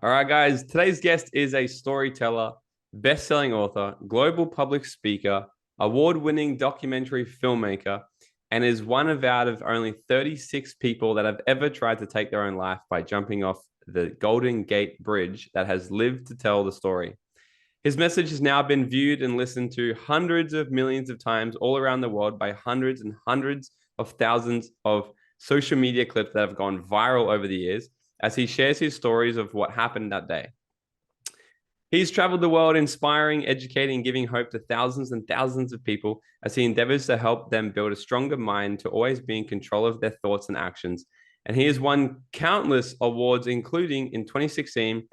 All right, guys. Today's guest is a storyteller, best-selling author, global public speaker, award-winning documentary filmmaker, and is one out of only 36 people that have ever tried to take their own life by jumping off the Golden Gate Bridge that has lived to tell the story. His message has now been viewed and listened to hundreds of millions of times all around the world by hundreds and hundreds of thousands of social media clips that have gone viral over the years as he shares his stories of what happened that day. He's traveled the world inspiring, educating, giving hope to thousands and thousands of people as he endeavors to help them build a stronger mind to always be in control of their thoughts and actions. And he has won countless awards, including in 2016,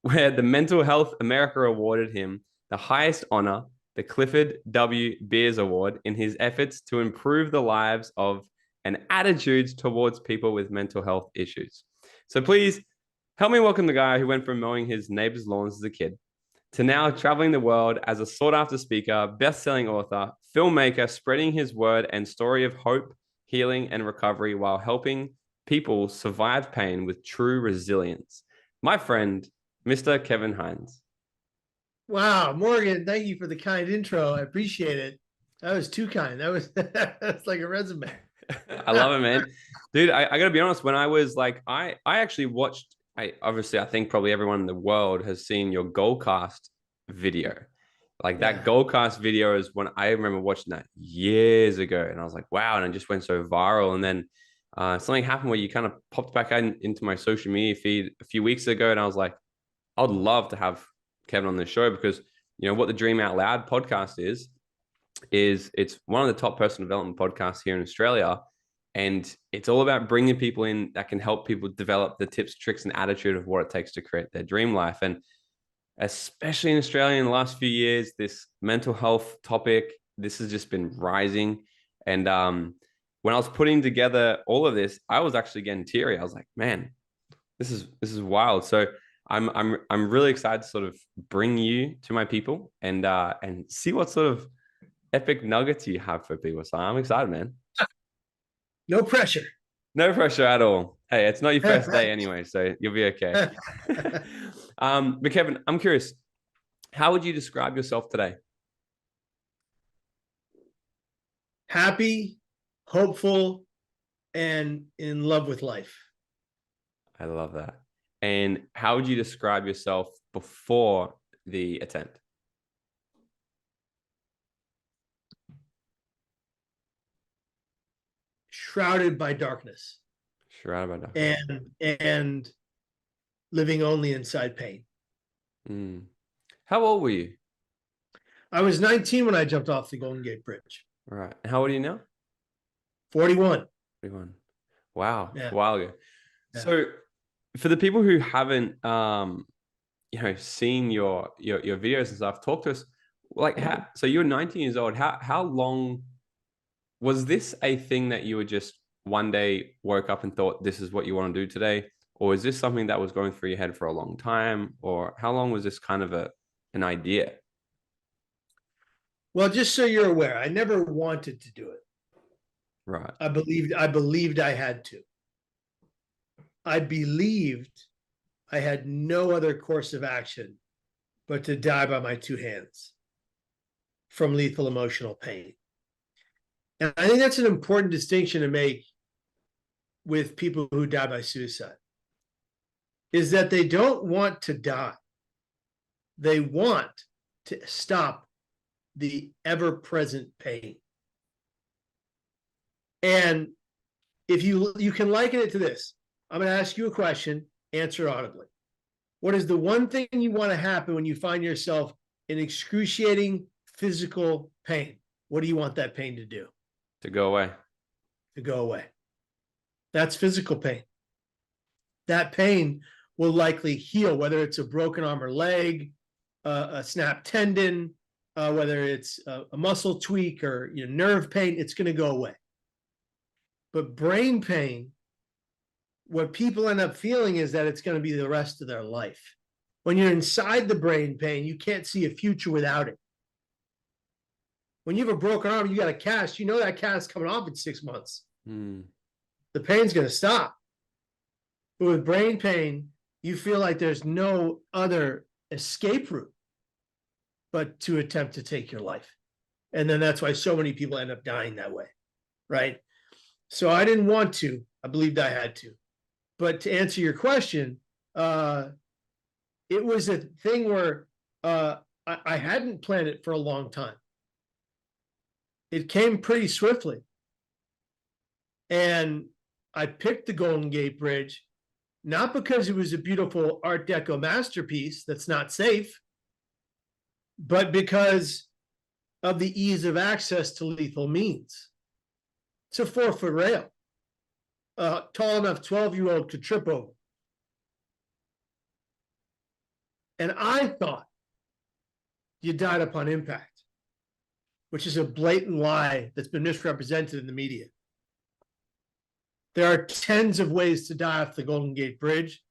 where the Mental Health America awarded him the highest honor, the Clifford W. Beers Award, in his efforts to improve the lives of and attitudes towards people with mental health issues. So please help me welcome the guy who went from mowing his neighbor's lawns as a kid to now traveling the world as a sought-after speaker, best-selling author, filmmaker, spreading his word and story of hope, healing, and recovery while helping people survive pain with true resilience. My friend, Mr. Kevin Hines. Wow, Morgan, thank you for the kind intro. I appreciate it. That was too kind. That's like a resume. I love it, man. Dude, I gotta be honest, when I was like, I actually watched, I think probably everyone in the world has seen your Goldcast video. Like that Goldcast video is when I remember watching that years ago. And I was like, wow. And it just went so viral. And then something happened where you kind of popped back into my social media feed a few weeks ago. And I was like, I'd love to have Kevin on the show because, you know, what the Dream Out Loud podcast is it's one of the top personal development podcasts here in Australia. And it's all about bringing people in that can help people develop the tips, tricks, and attitude of what it takes to create their dream life. And especially in Australia in the last few years, this mental health topic, this has just been rising. And when I was putting together all of this, I was actually getting teary. I was like, man, this is wild. So I'm really excited to sort of bring you to my people and see what sort of epic nuggets you have for people. So I'm excited, man. No pressure. No pressure at all. Hey, it's not your first day anyway, so you'll be okay. But Kevin, I'm curious, how would you describe yourself today? Happy, hopeful, and in love with life. I love that. And how would you describe yourself before the attempt? Shrouded by darkness. Shrouded by darkness. And living only inside pain. How old were you? I was 19 when I jumped off the Golden Gate Bridge. All right. And how old are you now? 41. 41. Wow. Yeah. A while ago. Yeah. So for the people who haven't seen your videos and stuff, talk to us like so you're 19 years old. How long was this a thing that you were just one day woke up and thought this is what you want to do today? Or is this something that was going through your head for a long time? Or how long was this kind of an idea? Well, just so you're aware, I never wanted to do it. Right. I believed I had to. I believed I had no other course of action but to die by my two hands from lethal emotional pain. And I think that's an important distinction to make with people who die by suicide, is that they don't want to die. They want to stop the ever-present pain. And if you can liken it to this, I'm going to ask you a question, answer audibly. What is the one thing you want to happen when you find yourself in excruciating physical pain? What do you want that pain to do? To go away. To go away. That's physical pain. That pain will likely heal, whether it's a broken arm or leg, a snapped tendon, whether it's a muscle tweak or nerve pain, it's going to go away. But brain pain, what people end up feeling is that it's going to be the rest of their life. When you're inside the brain pain, you can't see a future without it. When you have a broken arm, you got a cast, you know that cast coming off in 6 months. The pain's going to stop. But with brain pain, you feel like there's no other escape route but to attempt to take your life. And then that's why so many people end up dying that way, right? So I didn't want to. I believed I had to. But to answer your question, it was a thing where I hadn't planned it for a long time. It came pretty swiftly. And I picked the Golden Gate Bridge, not because it was a beautiful Art Deco masterpiece that's not safe, but because of the ease of access to lethal means. It's a 4-foot rail, tall enough 12-year-old could trip over. And I thought you died upon impact, which is a blatant lie that's been misrepresented in the media. There are tens of ways to die off the Golden Gate Bridge.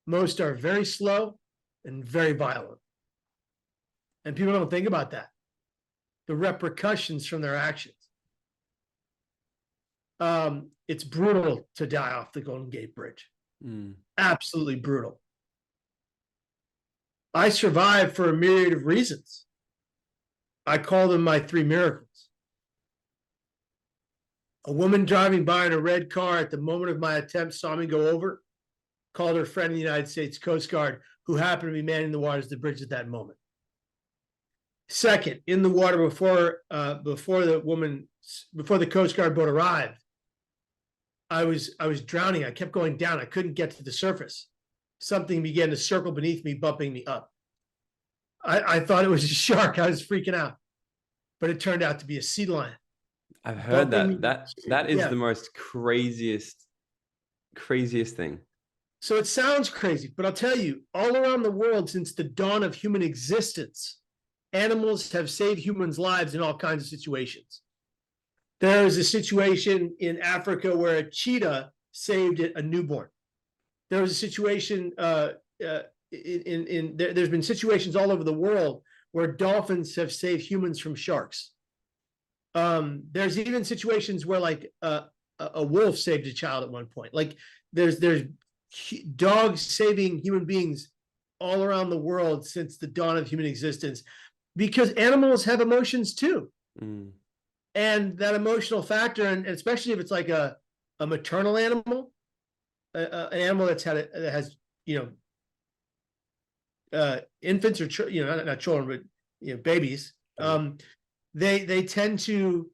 Most are very slow and very violent. And people don't think about that, the repercussions from their actions. It's brutal to die off the Golden Gate Bridge. Absolutely brutal. I survived for a myriad of reasons. I call them my 3 miracles. A woman driving by in a red car at the moment of my attempt saw me go over, called her friend in the United States Coast Guard, who happened to be manning the waters of the bridge at that moment. Second, in the water before the Coast Guard boat arrived, I was drowning. I kept going down. I couldn't get to the surface. Something began to circle beneath me, bumping me up. I thought it was a shark. I was freaking out, but it turned out to be a sea lion. I've heard that is the most craziest thing. So it sounds crazy, but I'll tell you, all around the world since the dawn of human existence, animals have saved humans' lives in all kinds of situations. There was a situation in Africa where a cheetah saved a newborn. There was a situation there's been situations all over the world where dolphins have saved humans from sharks. There's even situations where like a wolf saved a child at one point. Like there's dogs saving human beings all around the world since the dawn of human existence, because animals have emotions too. And that emotional factor, and especially if it's like a maternal animal, an animal that has infants or not children, but babies. They tend to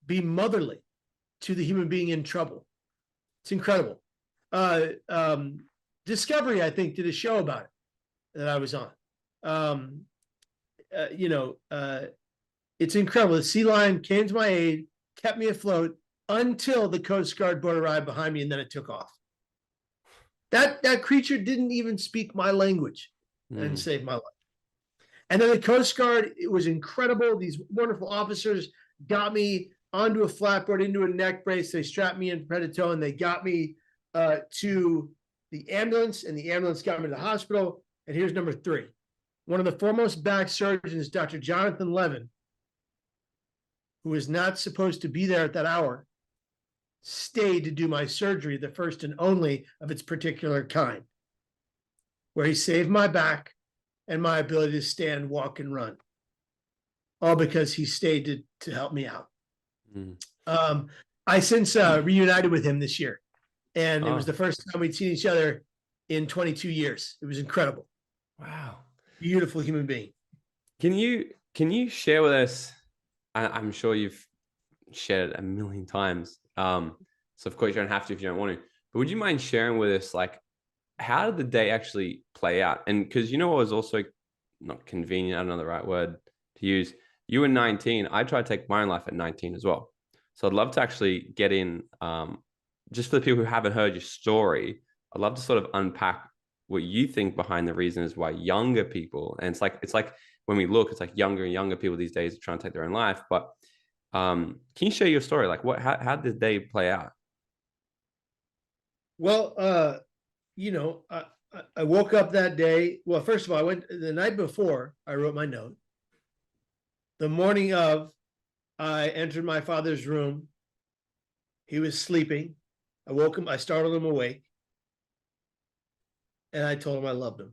be motherly to the human being in trouble. It's incredible. Discovery, I think, did a show about it that I was on. It's incredible. The sea lion came to my aid, kept me afloat until the Coast Guard boat arrived behind me, and then it took off. That creature didn't even speak my language and saved my life. And then the Coast Guard, it was incredible. These wonderful officers got me onto a flatboard, into a neck brace. They strapped me in head to toe, and they got me to the ambulance, and the ambulance got me to the hospital. And here's number 3. One of the foremost back surgeons, Dr. Jonathan Levin, who was not supposed to be there at that hour, stayed to do my surgery, the first and only of its particular kind, where he saved my back and my ability to stand, walk, and run, all because he stayed to help me out. I since reunited with him this year, and it was the first time we'd seen each other in 22 years. It was incredible. Wow. Beautiful human being. Can you share with us, I'm sure you've shared it a million times, so of course you don't have to if you don't want to, but would you mind sharing with us, like, how did the day actually play out? And because what was also not convenient, I don't know the right word to use, you were 19. I tried to take my own life at 19 as well. So I'd love to actually get in, just for the people who haven't heard your story, I'd love to sort of unpack what you think behind the reasons why younger people, and it's like when we look, it's like younger and younger people these days are trying to take their own life. But can you share your story? Like how did the day play out? Well, I woke up that day. Well, first of all, I went the night before, I wrote my note. The morning of, I entered my father's room. He was sleeping. I woke him, I startled him awake. And I told him I loved him.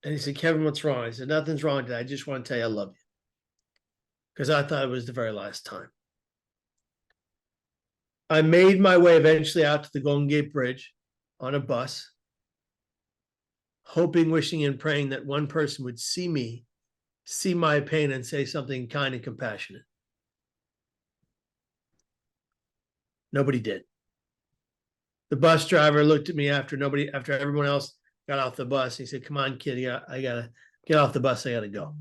And he said, Kevin, what's wrong? I said, nothing's wrong today. I just want to tell you I love you. Because I thought it was the very last time. I made my way eventually out to the Golden Gate Bridge on a bus, hoping, wishing, and praying that one person would see me, see my pain, and say something kind and compassionate. Nobody did. The bus driver looked at me after everyone else got off the bus. He said, come on, kid, I gotta get off the bus. I gotta go.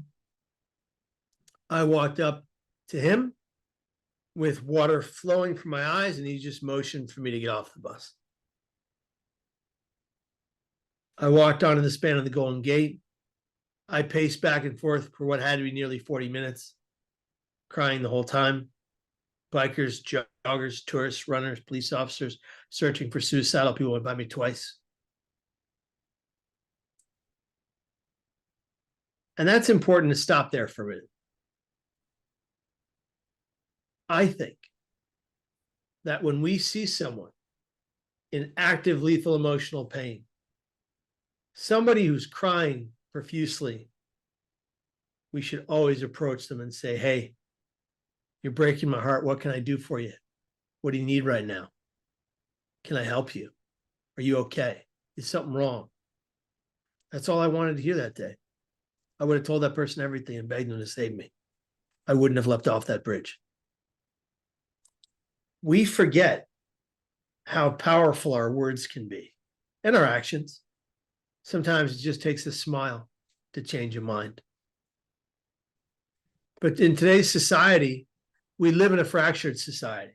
I walked up to him with water flowing from my eyes, and he just motioned for me to get off the bus. I walked onto the span of the Golden Gate. I paced back and forth for what had to be nearly 40 minutes, crying the whole time. Bikers, joggers, tourists, runners, police officers searching for suicidal people went by me twice. And that's important to stop there for a minute. I think that when we see someone in active lethal emotional pain, somebody who's crying profusely, we should always approach them and say, hey, you're breaking my heart. What can I do for you? What do you need right now? Can I help you? Are you okay? Is something wrong? That's all I wanted to hear that day. I would have told that person everything and begged them to save me. I wouldn't have leapt off that bridge. We forget how powerful our words can be and our actions. Sometimes it just takes a smile to change a mind. But in today's society, we live in a fractured society,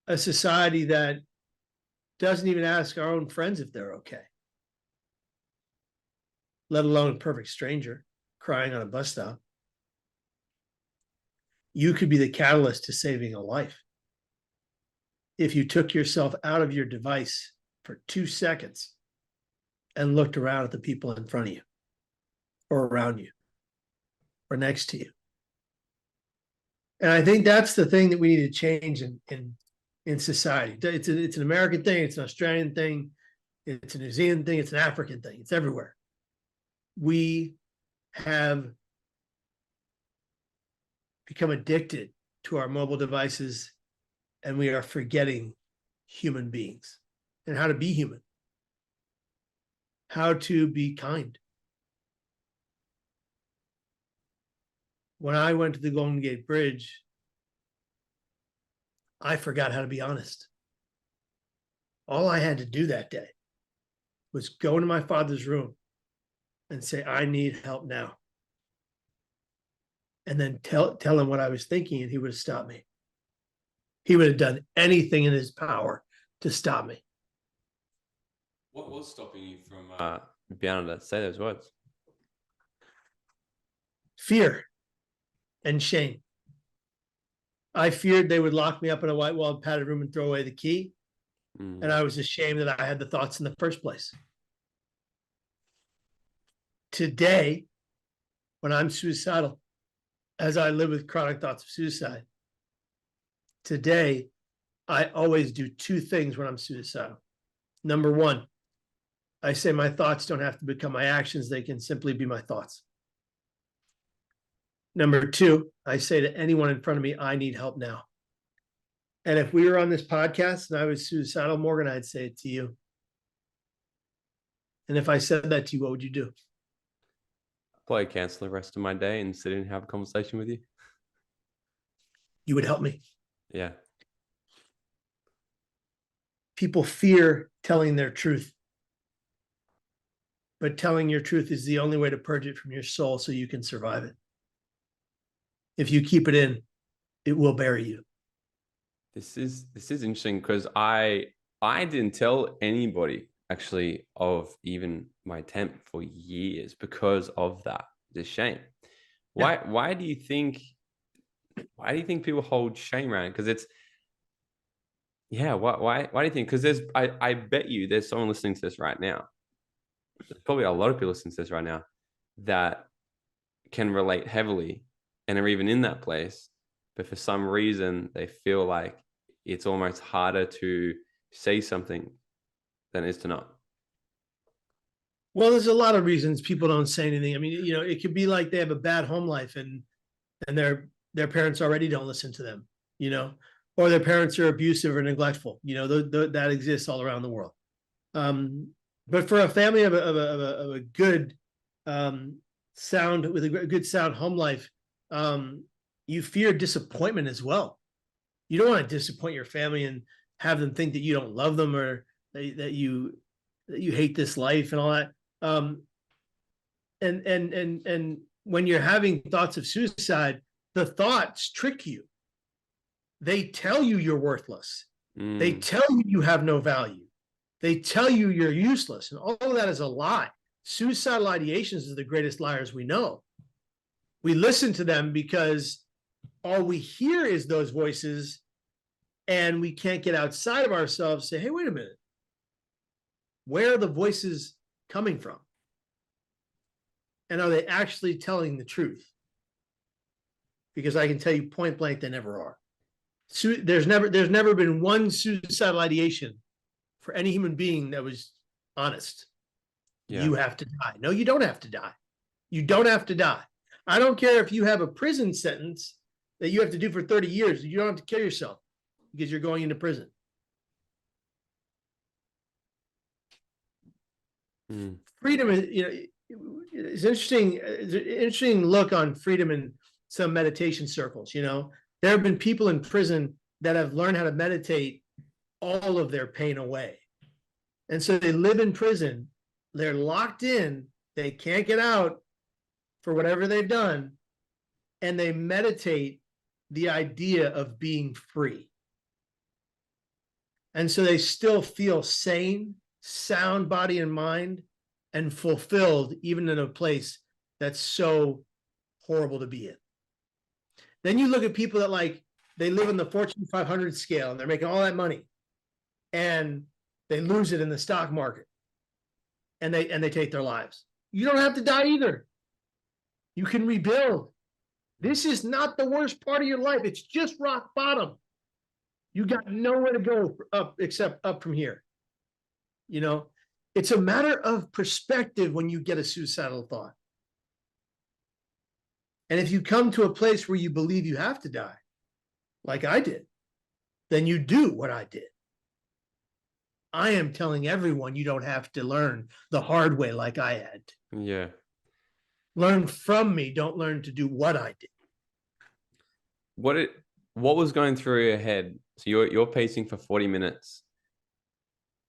a society that doesn't even ask our own friends if they're okay, let alone a perfect stranger crying on a bus stop. You could be the catalyst to saving a life if you took yourself out of your device for 2 seconds and looked around at the people in front of you or around you or next to you. And I think that's the thing that we need to change in society. It's an American thing, it's an Australian thing, it's a New Zealand thing, it's an African thing, it's everywhere. We have become addicted to our mobile devices, and we are forgetting human beings and how to be human, how to be kind. When I went to the Golden Gate Bridge, I forgot how to be honest. All I had to do that day was go into my father's room and say, I need help now. And then tell him what I was thinking, and he would have stopped me. He would have done anything in his power to stop me. What was stopping you from being able to say those words? Fear and shame. I feared they would lock me up in a white-walled padded room and throw away the key. And I was ashamed that I had the thoughts in the first place. Today, when I'm suicidal, as I live with chronic thoughts of suicide, today, I always do 2 things when I'm suicidal. Number 1, I say my thoughts don't have to become my actions. They can simply be my thoughts. Number 2, I say to anyone in front of me, I need help now. And if we were on this podcast and I was suicidal, Morgan, I'd say it to you. And if I said that to you, what would you do? Probably cancel the rest of my day and sit and have a conversation with you. You would help me. Yeah. People fear telling their truth. But telling your truth is the only way to purge it from your soul so you can survive it. If you keep it in, it will bury you. This is interesting because I didn't tell anybody actually of even my attempt for years because of that, the shame. Why do you think people hold shame around it? Because it's why do you think? Because I bet you there's someone listening to this right now. There's probably a lot of people listening to this right now that can relate heavily and are even in that place, but for some reason they feel like it's almost harder to say something than it is to not. Well, there's a lot of reasons people don't say anything. I mean, it could be like they have a bad home life and their parents already don't listen to them, or their parents are abusive or neglectful. That exists all around the world. But for a family of a good sound with a good sound home life, you fear disappointment as well. You don't want to disappoint your family and have them think that you don't love them or that you hate this life and all that. And when you're having thoughts of suicide, the thoughts trick you. They tell you you're worthless. They tell you you have no value. They tell you you're useless. And all of that is a lie. Suicidal ideations are the greatest liars we know. We listen to them because all we hear is those voices, and we can't get outside of ourselves and say, hey, wait a minute. Where are the voices coming from? And are they actually telling the truth? Because I can tell you point blank, they never are. There's never been one suicidal ideation for any human being that was honest. Yeah. You have to die. No, you don't have to die. You don't have to die. I don't care if you have a prison sentence that you have to do for 30 years. You don't have to kill yourself because you're going into prison. Freedom is, it's interesting. It's an interesting look on freedom in some meditation circles. There have been people in prison that have learned how to meditate all of their pain away. And so they live in prison. They're locked in. They can't get out for whatever they've done. And they meditate the idea of being free. And so they still feel sane, sound body and mind, and fulfilled, even in a place that's so horrible to be in. Then you look at people that they live in the Fortune 500 scale and they're making all that money and they lose it in the stock market and they take their lives. You don't have to die either. You can rebuild. This is not the worst part of your life. It's just rock bottom. You got nowhere to go up except up from here. It's a matter of perspective when you get a suicidal thought. And if you come to a place where you believe you have to die, like I did, then you do what I did. I am telling everyone you don't have to learn the hard way like I had. Yeah. Learn from me. Don't learn to do what I did. What was going through your head? So you're pacing for 40 minutes,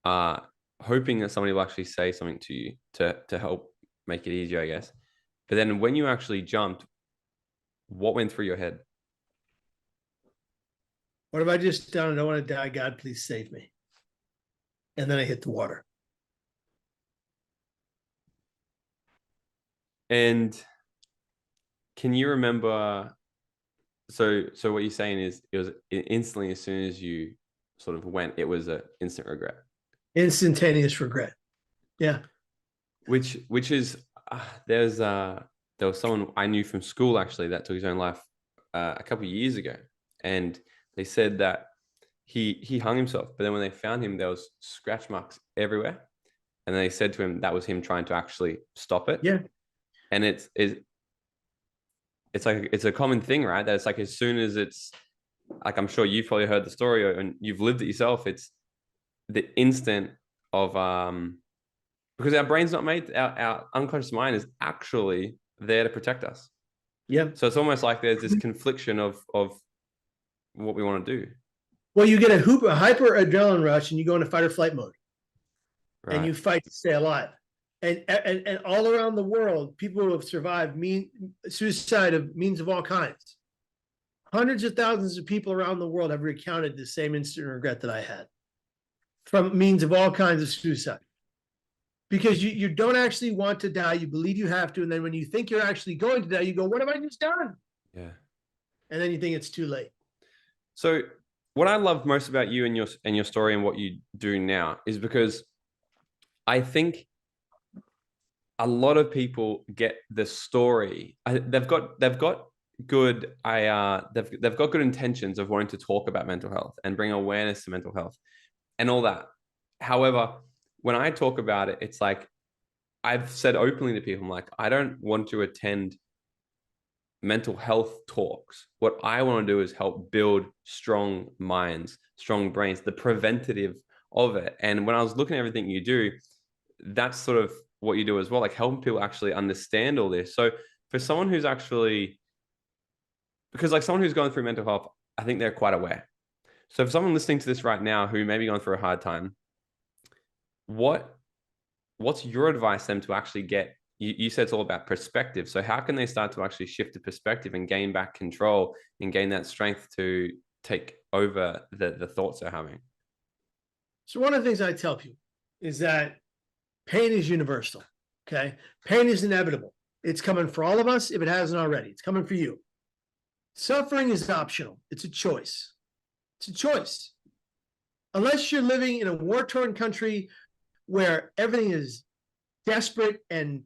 hoping that somebody will actually say something to you to help make it easier, I guess. But then when you actually jumped, what went through your head? What if I just down and don't want to die? God, please save me. And then I hit the water. And can you remember? So what you're saying is it was instantly, as soon as you sort of went, it was an instant regret. Instantaneous regret. Yeah. Which is there was someone I knew from school actually that took his own life a couple of years ago, and they said that he hung himself, but then when they found him, there was scratch marks everywhere, and they said to him that was him trying to actually stop it. Yeah. And it's like it's a common thing, right? That it's like as soon as it's like, I'm sure you've probably heard the story and you've lived it yourself. It's the instant of because our brain's not made, our unconscious mind is actually there to protect us. Yeah. So it's almost like there's this confliction of what we want to do. Well, you get a hyper adrenaline rush and you go into fight or flight mode. Right. And you fight to stay alive. And all around the world, people who have survived suicide of means of all kinds. Hundreds of thousands of people around the world have recounted the same instant regret that I had from means of all kinds of suicide. Because you don't actually want to die. You believe you have to. And then when you think you're actually going to die, you go, what have I just done? Yeah. And then you think it's too late. So what I love most about you and your story and what you do now is because I think a lot of people get the story. They've got good intentions of wanting to talk about mental health and bring awareness to mental health and all that. However, when I talk about it, it's like I've said openly to people, I'm like, I don't want to attend mental health talks. What I want to do is help build strong minds, strong brains, the preventative of it. And when I was looking at everything you do, that's sort of what you do as well, like helping people actually understand all this. So for someone who's actually, because like someone who's going through mental health, I think they're quite aware. So for someone listening to this right now who may be going through a hard time, what's your advice to them to actually get, you said it's all about perspective. So how can they start to actually shift the perspective and gain back control and gain that strength to take over the thoughts they're having? So one of the things I tell people is that pain is universal. Okay. Pain is inevitable. It's coming for all of us. If it hasn't already, it's coming for you. Suffering is optional. It's a choice. It's a choice. Unless you're living in a war-torn country where everything is desperate and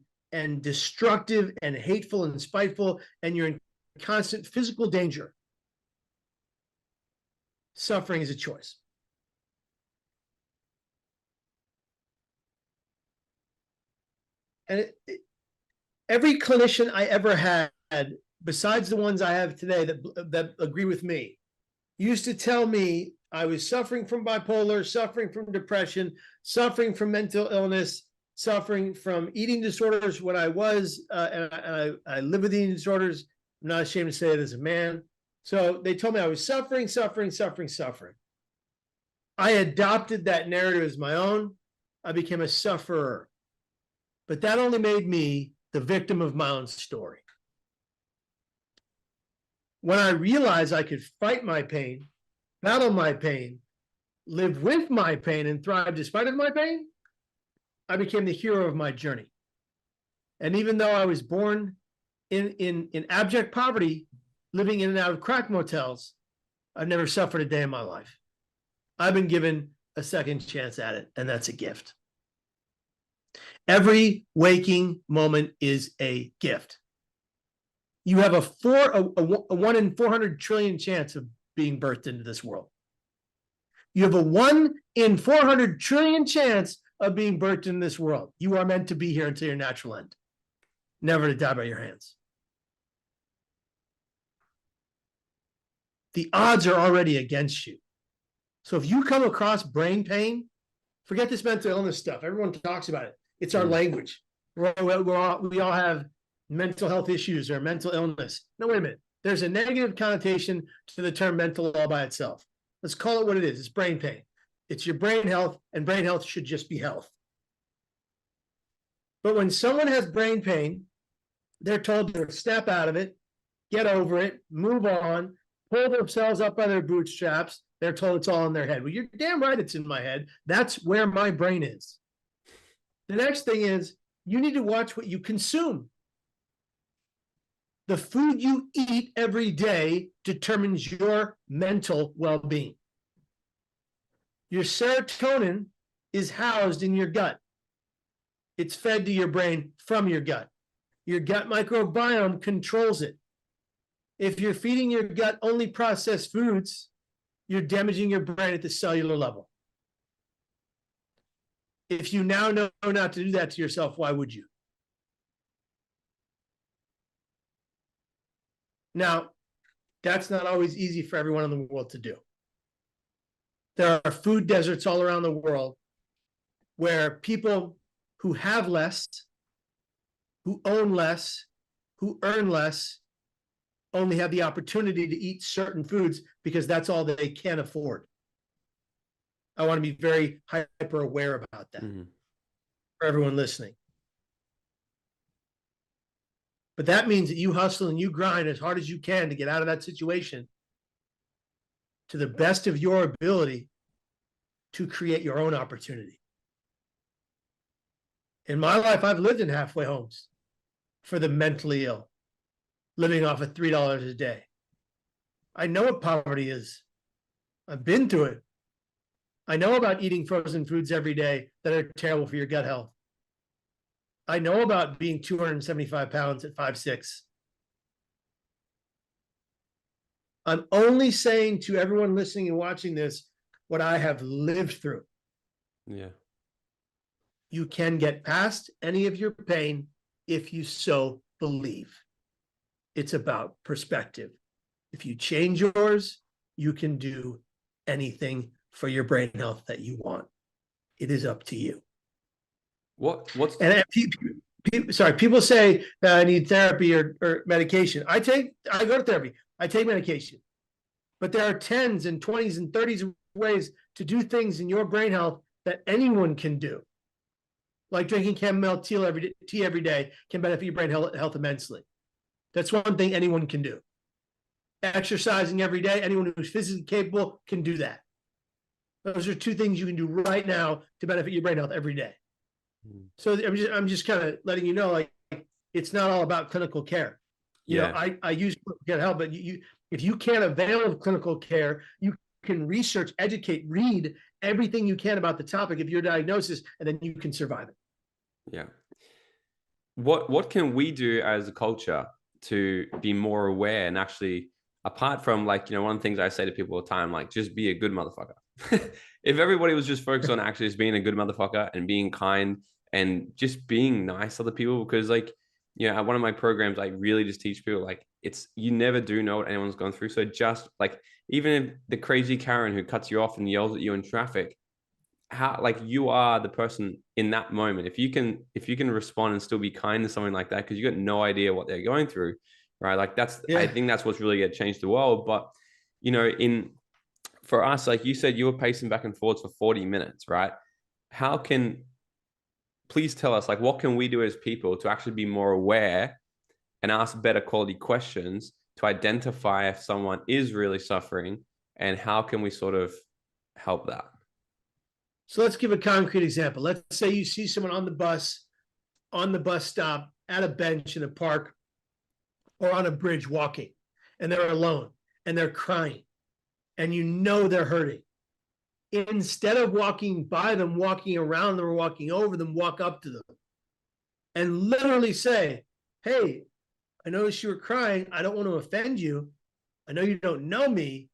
destructive and hateful and spiteful, and you're in constant physical danger, suffering is a choice. And every clinician I ever had, besides the ones I have today that agree with me, used to tell me I was suffering from bipolar, suffering from depression, suffering from mental illness, suffering from eating disorders when I was, and I live with eating disorders. I'm not ashamed to say it as a man. So they told me I was suffering. I adopted that narrative as my own. I became a sufferer. But that only made me the victim of my own story. When I realized I could fight my pain, battle my pain, live with my pain, and thrive despite of my pain, I became the hero of my journey. And even though I was born in abject poverty, living in and out of crack motels, I've never suffered a day in my life. I've been given a second chance at it, and that's a gift. Every waking moment is a gift. You have a 1 in 400 trillion chance of being birthed into this world. You have a 1 in 400 trillion chance of being birthed in this world. You are meant to be here until your natural end, never to die by your hands. The odds are already against you. So if you come across brain pain, forget this mental illness stuff. Everyone talks about it. It's our language. We all have mental health issues or mental illness. No, wait a minute. There's a negative connotation to the term mental all by itself. Let's call it what it is. It's brain pain. It's your brain health, and brain health should just be health. But when someone has brain pain, they're told to snap out of it, get over it, move on, pull themselves up by their bootstraps. They're told it's all in their head. Well, you're damn right it's in my head. That's where my brain is. The next thing is you need to watch what you consume. The food you eat every day determines your mental well-being. Your serotonin is housed in your gut. It's fed to your brain from your gut. Your gut microbiome controls it. If you're feeding your gut only processed foods, you're damaging your brain at the cellular level. If you now know not to do that to yourself, why would you? Now, that's not always easy for everyone in the world to do. There are food deserts all around the world where people who have less, who own less, who earn less, only have the opportunity to eat certain foods because that's all they can afford. I want to be very hyper aware about that for everyone listening. But that means that you hustle and you grind as hard as you can to get out of that situation to the best of your ability to create your own opportunity. In my life, I've lived in halfway homes for the mentally ill, living off of $3 a day. I know what poverty is. I've been through it. I know about eating frozen foods every day that are terrible for your gut health. I know about being 275 pounds at 5'6". I'm only saying to everyone listening and watching this what I have lived through. Yeah. You can get past any of your pain if you so believe. It's about perspective. If you change yours, you can do anything for your brain health that you want. It is up to you. What's And people say that I need therapy or medication. I go to therapy. I take medication. But there are 10s and 20s and 30s of ways to do things in your brain health that anyone can do. Like drinking chamomile tea every day can benefit your brain health immensely. That's one thing anyone can do. Exercising every day, anyone who's physically capable can do that. Those are 2 things you can do right now to benefit your brain health every day. So I'm just kind of letting you know, like, it's not all about clinical care. You know, I use clinical care to help, but if you can't avail of clinical care, you can research, educate, read everything you can about the topic of your diagnosis, and then you can survive it. Yeah. What can we do as a culture to be more aware and actually, apart from, like, you know, one of the things I say to people all the time, like, just be a good motherfucker. If everybody was just focused on actually just being a good motherfucker and being kind and just being nice to other people, because, like, you know, at one of my programs, I really just teach people, like, you never do know what anyone's gone through. So just, like, even if the crazy Karen who cuts you off and yells at you in traffic, how, like, you are the person in that moment. If you can respond and still be kind to something like that, because you got no idea what they're going through, right? Like, I think that's what's really going to change the world. But, you know, for us, like you said, you were pacing back and forwards for 40 minutes, right? Please tell us, like, what can we do as people to actually be more aware and ask better quality questions to identify if someone is really suffering, and how can we sort of help that? So let's give a concrete example. Let's say you see someone on the bus stop, at a bench in a park, or on a bridge walking, and they're alone and they're crying, and you know they're hurting. Instead of walking by them, walking around them, or walking over them, walk up to them and literally say, "Hey, I noticed you were crying. I don't want to offend you. I know you don't know me.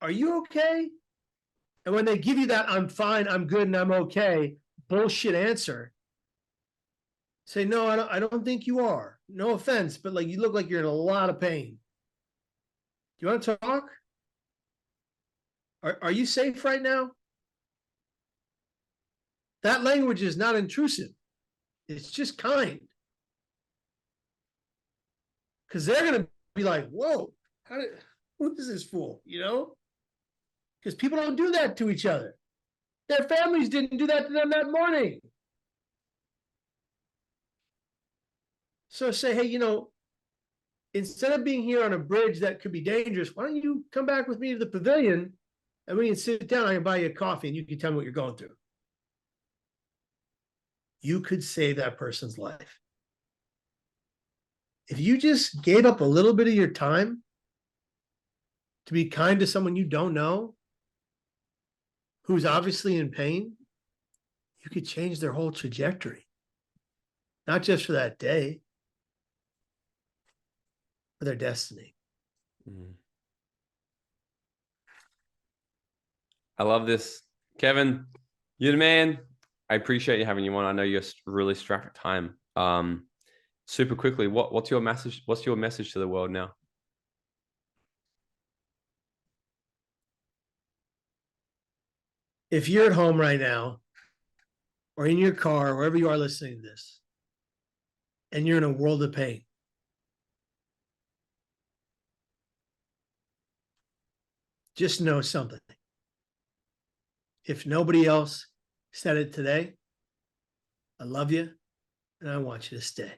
Are you okay?" And when they give you that "I'm fine, I'm good, and I'm okay" bullshit answer, say, "No, I don't think you are. No offense, but, like, you look like you're in a lot of pain. Do you want to talk? Are you safe right now?" That language is not intrusive. It's just kind. Because they're going to be like, "Whoa, who is this fool?" You know? Because people don't do that to each other. Their families didn't do that to them that morning. So say, "Hey, you know, instead of being here on a bridge that could be dangerous, why don't you come back with me to the pavilion and we can sit down, I can buy you a coffee, and you can tell me what you're going through." You could save that person's life. If you just gave up a little bit of your time to be kind to someone you don't know, who's obviously in pain, you could change their whole trajectory. Not just for that day, for their destiny. I love this. Kevin, you're the man. I appreciate you having you on. I know you're really strapped for time. Super quickly, what's your message? What's your message to the world now? If you're at home right now, or in your car, wherever you are listening to this, and you're in a world of pain, just know something. If nobody else said it today, I love you, and I want you to stay.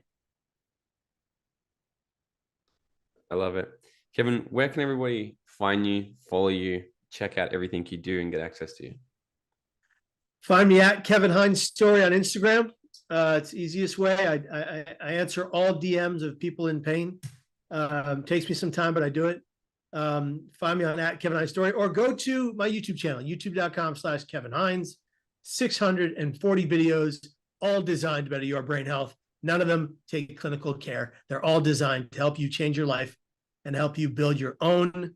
I love it. Kevin, where can everybody find you, follow you, check out everything you do, and get access to you? Find me at Kevin Hines Story on Instagram. It's the easiest way. I answer all DMs of people in pain. Takes me some time, but I do it. Find me on at Kevin Hines Story, or go to my YouTube channel, youtube.com/Kevin Hines. 640 videos, all designed to better your brain health. None of them take clinical care. They're all designed to help you change your life and help you build your own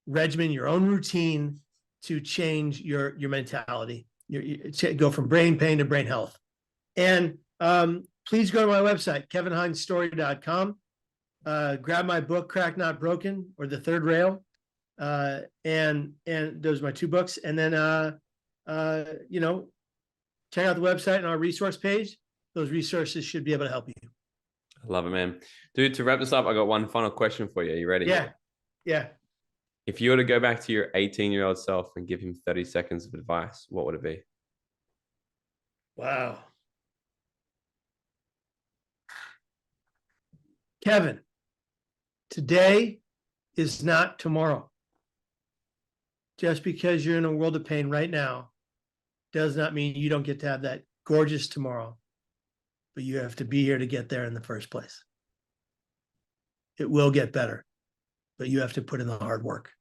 regimen, your own routine to change your mentality. Go from brain pain to brain health. And please go to my website, kevinhinesstory.com. Grab my book, Crack Not Broken, or The Third Rail. And those are my 2 books. And then, you know, check out the website and our resource page. Those resources should be able to help you. I love it, man. Dude, to wrap this up, I got one final question for you. Are you ready? Yeah. Yeah. If you were to go back to your 18-year-old self and give him 30 seconds of advice, what would it be? Wow. Kevin, today is not tomorrow. Just because you're in a world of pain right now does not mean you don't get to have that gorgeous tomorrow, but you have to be here to get there in the first place. It will get better, but you have to put in the hard work.